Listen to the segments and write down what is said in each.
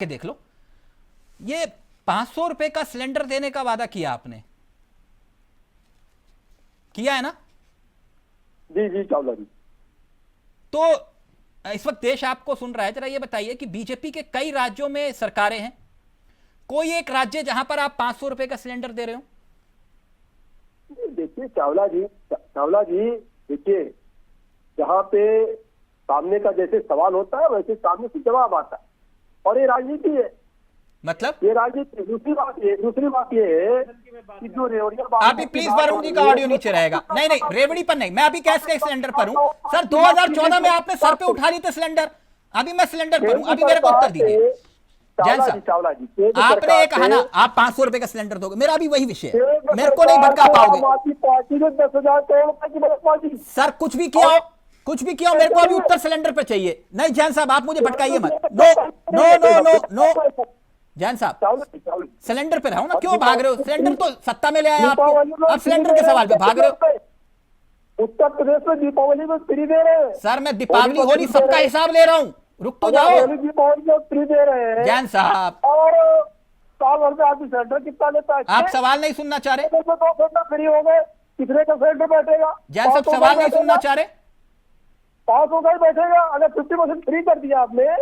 के देख लो, ये 500 रुपए का सिलेंडर देने का वादा किया आपने, किया है ना? जी जी चावला जी। तो इस वक्त देश आपको सुन रहा है, जरा ये बताइए कि बीजेपी के कई राज्यों में सरकारें हैं, कोई एक राज्य जहां पर आप 500 रुपए का सिलेंडर दे रहे हो? देखिए चावला जी देखिए, जहाँ पे सामने का जैसे सवाल होता है वैसे सामने से जवाब आता है, और ये राजनीति है। मतलब ये राजनीति। दूसरी बात ये है कि जो रेवड़िया, अभी प्लीज वरुण जी का ऑडियो नीचे रहेगा। नहीं नहीं, रेवड़ी पर नहीं, मैं अभी गैस के सिलेंडर पर हूं सर। 2014 में आपने सर पे उठा ली थे सिलेंडर, अभी मैं सिलेंडर पर हूं, अभी मेरे को उत्तर दीजिए। जैन साहब, आपने ये कहा ना आप 500 रुपए का सिलेंडर दोगे, मेरा भी वही विषय है, मेरे को नहीं भटका पाओगे। पार्टी ने 10,000 करोड़ रुपए की बदमाशी। सर कुछ भी किया हो, कुछ भी किया हो, मेरे को अभी उत्तर सिलेंडर पर चाहिए। नहीं जैन साहब, आप मुझे भटकाइए मत। No no no no no Jain साहब, सिलेंडर पे रहो ना, क्यों भाग रहे हो? सिलेंडर तो सत्ता में ले आया आपको, अब सिलेंडर के सवाल पे भाग रहे हो। उत्तर प्रदेश में दीपावली में फ्री दे रहे हैं सर। मैं दीपावली होली सबका हिसाब ले रहा हूँ, रुक तो जाओ। दीपावली में फ्री दे रहे हैं जैन साहब, और साल भर में आदमी सिलेंडर कितना लेता है? आप सवाल नहीं सुनना चाह रहे? 2 सिलेंडर फ्री हो गए, कितने का सिलेंडर बैठेगा? जैन साहब सवाल नहीं सुनना चाह रहे? 500 का ही बैठेगा। अगर 50% फ्री कर दिया आपने।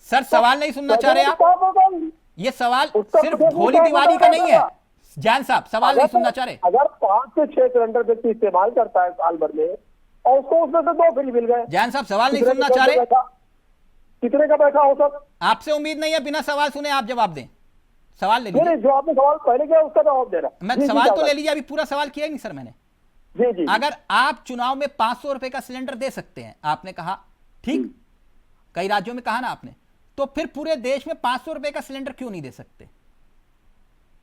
सर सवाल नहीं सुनना चाह रहे आप? 500 का ये सवाल सिर्फ होली दिवाली का नहीं है। जैन साहब सवाल नहीं सुनना चाह रहे? अगर 5 से 6 सिलेंडर व्यक्ति इस्तेमाल करता है साल भर में, और उसको उसमें से 2 फ्री मिल गए। जैन साहब सवाल नहीं सुनना चाह रहे? कितने का बैठा हो सब? आपसे उम्मीद नहीं है बिना सवाल सुने आप जवाब दें। सवाल ले लीजिए। जो आपने सवाल पहले किया उसका जवाब दे रहा। मैं सवाल तो ले लीजिए, अभी पूरा सवाल किया ही नहीं सर मैंने। जी जी। अगर आप चुनाव में 500 रुपए का सिलेंडर दे सकते हैं, आपने कहा ठीक, कई राज्यों में कहा ना आपने, तो फिर पूरे देश में 500 रुपए का सिलेंडर क्यों नहीं दे सकते?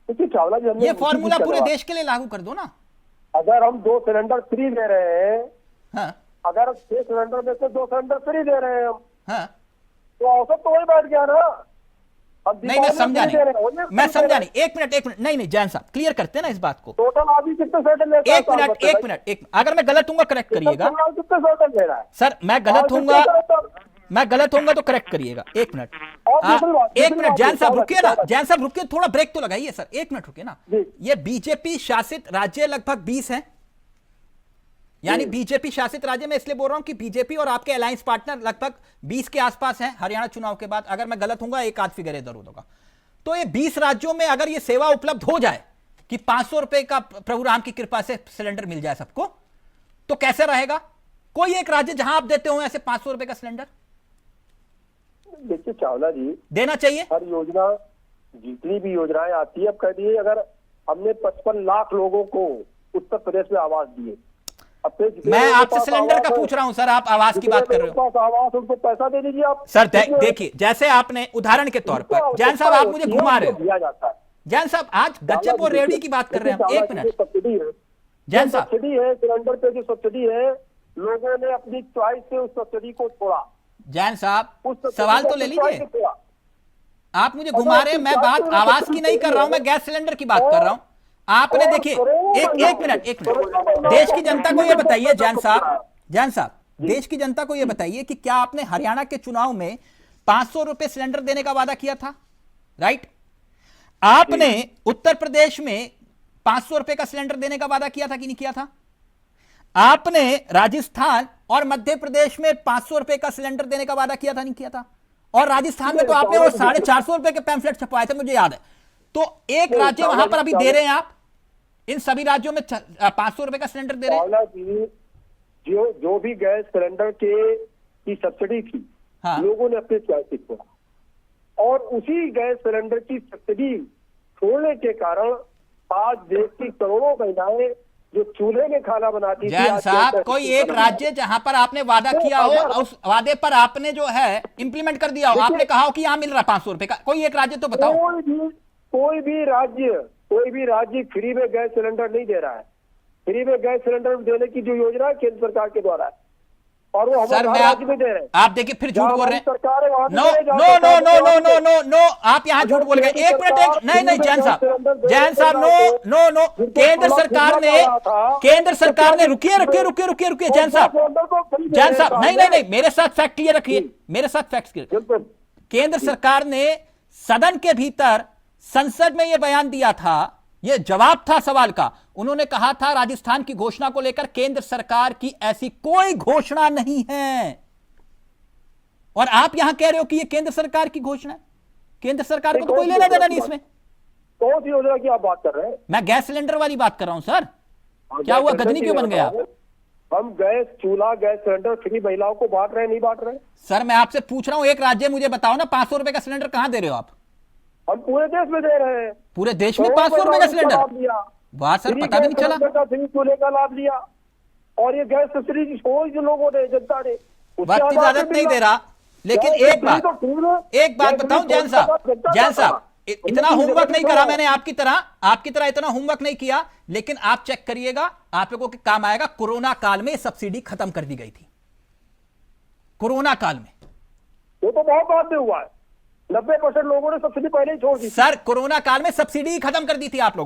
चावला जी, ये फॉर्मूला पूरे देश के लिए लागू कर दो ना। अगर हम 2 सिलेंडर फ्री दे रहे हैं, हाँ अगर 6 सिलेंडर में से 2 सिलेंडर फ्री दे रहे हैं हम, हाँ, तो औसत तो वही बैठ गया ना। अब नहीं मैं समझा नहीं, मैं समझा नहीं। एक मिनट, नहीं नहीं जैन साहब, क्लियर करते हैं ना इस बात को। टोटल आदमी कितने सिलेंडर लेता है? एक मिनट, अगर मैं गलत हूंगा करेक्ट करिएगा कितने सिलेंडर ले रहा है सर। मैं गलत होऊंगा तो करेक्ट करिएगा। एक मिनट, एक मिनट जैन साहब रुकिए ना, जैन साहब रुकिए, थोड़ा ब्रेक तो लगाइए सर। एक मिनट रुकिए ना। ये बीजेपी शासित राज्य लगभग 20 हैं, यानी बीजेपी शासित राज्य में इसलिए बोल रहा हूं कि बीजेपी और आपके अलायंस पार्टनर लगभग 20 के आसपास हैं हरियाणा चुनाव के बाद। अगर मैं गलत हूंगा एक आध फिगर इधर उधर होगा, तो ये 20 राज्यों में अगर ये सेवा उपलब्ध हो जाए कि 500 रुपए का प्रभु राम की कृपा से सिलेंडर मिल जाए सबको, तो कैसे रहेगा? कोई एक राज्य जहां आप देते हो ऐसे 500 रुपए का सिलेंडर? देखिए चावला जी, देना चाहिए। हर योजना, जितनी भी योजनाएं आती है, अब कह दिए अगर हमने 55 लाख लोगों को उत्तर प्रदेश में आवास दिए, मैं आपसे सिलेंडर का पूछ रहा हूं सर, आप आवास की बात कर रहे हो। आवास उनको पैसा दे दीजिए आप सर। देखिए जैसे आपने उदाहरण के तौर पर, जैन साहब आप मुझे घुमा रहे हो। जैन साहब आज गच्चप और रेवड़ी की बात कर रहे हैं हम। एक मिनट सब्सिडी है, जैन साहब, सब्सिडी है सिलेंडर पे, जो सब्सिडी है लोगों ने अपनी चॉइस से उस सब्सिडी को छोड़ा। जैन साहब सवाल तो ले लीजिए। आप मुझे घुमा रहे हैं, मैं बात आवास की नहीं कर रहा हूं, मैं गैस सिलेंडर की बात कर रहा हूं। आपने देखिए एक मिनट, देश की जनता को यह बताइए जैन साहब, देश की जनता को यह बताइए कि क्या आपने हरियाणा के चुनाव में 500 रुपए सिलेंडर देने का वादा किया था? राइट। आपने उत्तर प्रदेश में 500 रुपए का सिलेंडर देने का वादा किया था कि नहीं किया था? आपने राजस्थान और मध्य प्रदेश में 500 रुपए का सिलेंडर देने का वादा किया था नहीं किया था? और राजस्थान में तो आपने वो 450 रुपए के पैम्फलेट छपवाए थे, मुझे याद है। तो एक राज्य वहां पर अभी दे रहे हैं आप, इन सभी राज्यों में 500 रुपए का सिलेंडर दे रहे हैं। जो भी गैस सिलेंडर की सब्सिडी थी, हाँ। लोगों ने अपने चॉइस से छोड़ा, और उसी गैस सिलेंडर की सब्सिडी छोड़ने के कारण आज देश की करोड़ों महिलाएं जो चूल्हे में खाना बनाती थी। जैन साहब, कोई एक राज्य जहां पर आपने वादा किया हो, उस वादे पर आपने जो है इंप्लीमेंट कर दिया हो, आपने कहा हो कि यहां मिल रहा 500 रुपए का, कोई एक राज्य तो बताओ। कोई भी राज्य फ्री में गैस सिलेंडर नहीं दे रहा है। फ्री में गैस सिलेंडर देने की जो योजना है केंद्र सरकार के द्वारा है, और वो हमारे राज्य में दे रहे हैं। आप देखिए फिर झूठ बोल रहे हैं। सरकार है वहां no no no no no no no no, आप यहां झूठ बोल गए। एक मिनट, नहीं जैन साहब, नो नो, केंद्र सरकार ने रुकिए जैन साहब, नहीं मेरे साथ फैक्ट क्लियर रखिए, मेरे साथ फैक्ट क्लियर। केंद्र सरकार ने सदन के भीतर संसद में यह बयान दिया था, यह जवाब था सवाल का। उन्होंने कहा था राजस्थान की घोषणा को लेकर केंद्र सरकार की ऐसी कोई घोषणा नहीं है। और आप यहां कह रहे हो कि यह केंद्र सरकार की घोषणा है। केंद्र सरकार को तो कोई लेना देना नहीं इसमें। कौन सी योजना की आप बात कर रहे हैं? मैं गैस सिलेंडर वाली बात कर रहा हूं सर। क्या हुआ, गजनी क्यों बन गया? हम गैस चूल्हा, गैस सिलेंडर फ्री महिलाओं को बांट रहे हैं, नहीं बांट रहे? सर मैं आपसे पूछ रहा हूं, एक राज्य मुझे बताओ ना, 500 रुपए का सिलेंडर कहां दे रहे हो आप? हम पूरे देश में दे रहे हैं। पूरे देश में 500 रुपए का सिलेंडर? वाह सर, पता भी नहीं चला। फ्री चूल्हे का लाभ लिया, और ये गैस सब्सिडी जो लोगों ने, जनता ने, वक्त इजाजत नहीं दे रहा। लेकिन एक बात बताऊं जैन साहब, इतना होमवर्क नहीं करा मैंने आपकी तरह इतना होमवर्क नहीं किया, लेकिन आप चेक करिएगा, आप लोगों के काम आएगा। कोरोना काल में सब्सिडी खत्म कर दी गई थी। कोरोना काल में वो तो बहुत बाद में हुआ है। 90% लोगों ने सब्सिडी पहले ही छोड़ दी। सर कोरोना काल में सब्सिडी खत्म कर दी थी आप लोग।